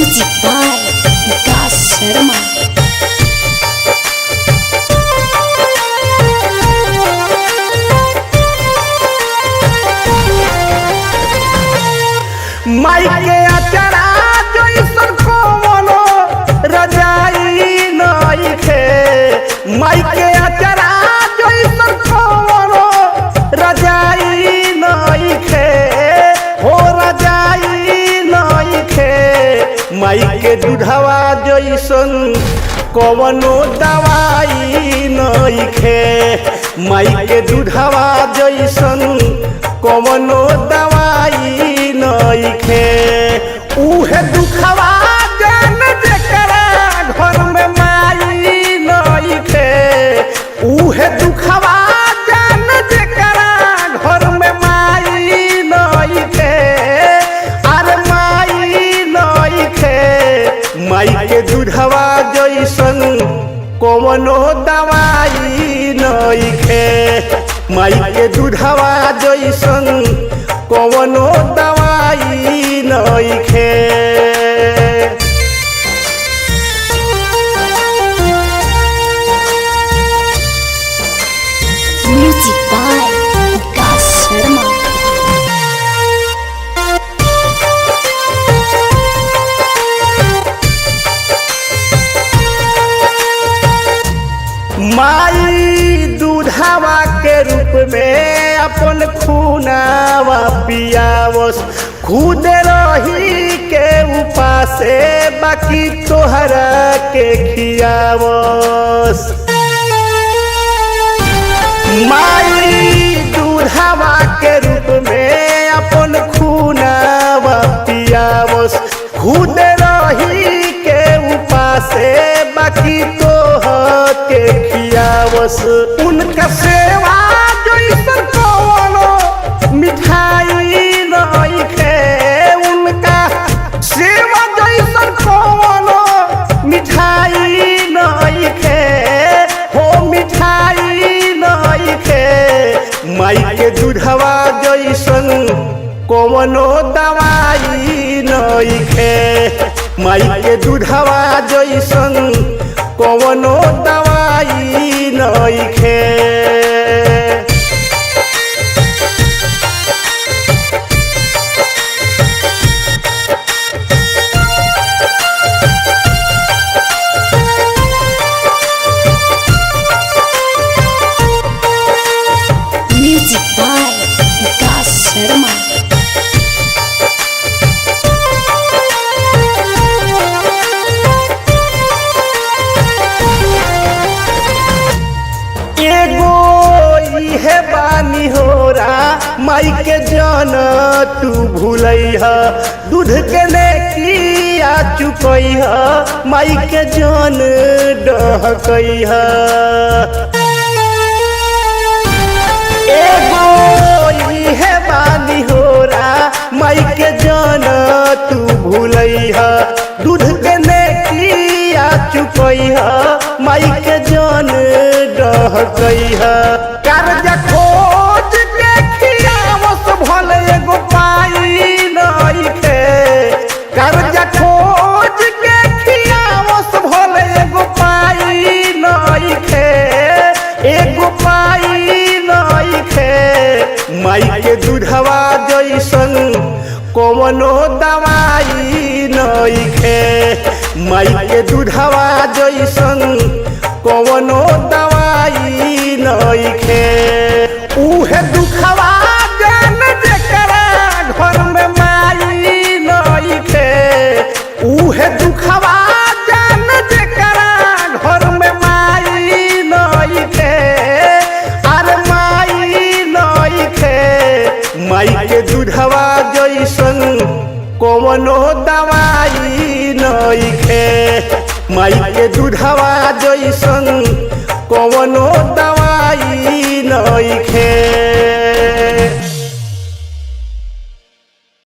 Music by विकास शर्मा। माई के अचरा जइसन कवनो रजाई नइखे। माई के अचरा जइसन कवनो रजाई नइखे। हो रजाई नइखे। माई के दूधवा जइसन कवनो दवाई नइखे। माई के दूधवा जइसन कवनो दवाई नइखे। उहे दुखवा जान जेकरा घर में माई नइखे। उहे दुखवा जान जेकरा घर में माई नइखे। अरे माई नइखे। माई के दूधवा जइसन कवनो दवाई नइखे। माई के दूधवा जइसन कवनो दवाई नइखे। म्यूजिक बाय विकास शर्मा। माई दूधवा के रूप में अपन खूनावा पियावस। खुद रही के उपासे बाकी तोहरा के खियावस। माई दूधवा के रूप में अपन खूनावा पियावस। खुद रही के उपासे बाकी तोहर के खियावस। उनका सेवा जइसन कवनो मिठाई नइखे। उनका सेवा जइसन कवनो मिठाई नइखे। हो मिठाई नइखे। माई के दूधवा जइसन कवनो दवाई नइखे। माई के दूधवा जइसन कवनो दवाई नइखे। म्यूजिक बाय विकास शर्मा। एगो इहे बानी होरा माई के जान तू भूलैह। दूध के नेकिया चुकैह माई के जान डहकैह। एगो इहे बानी होरा माई के जान तू भूलैह। दूध के नेकिया चुकैह माई के जान डहकैह। कर्जा खोज के खियावस भले एगो पाई नइखे। कर्जा खोज के खियावस भले एगो पाई नइखे। एगो पाई नइखे। माई के दूधवा जइसन कवनो दवाई नइखे। माई के दूधवा जइसन कवनो दवाई नइखे। उहे दुखवा जान जेकरा घर में माई नइखे। उहे दुखवा जान जेकरा घर में माई नइखे। अरे माई नइखे। माई के दूधवा जइसन कवनो दवाई नइखे। माई के दूधवा जइसन कवनो दवाई नइखे।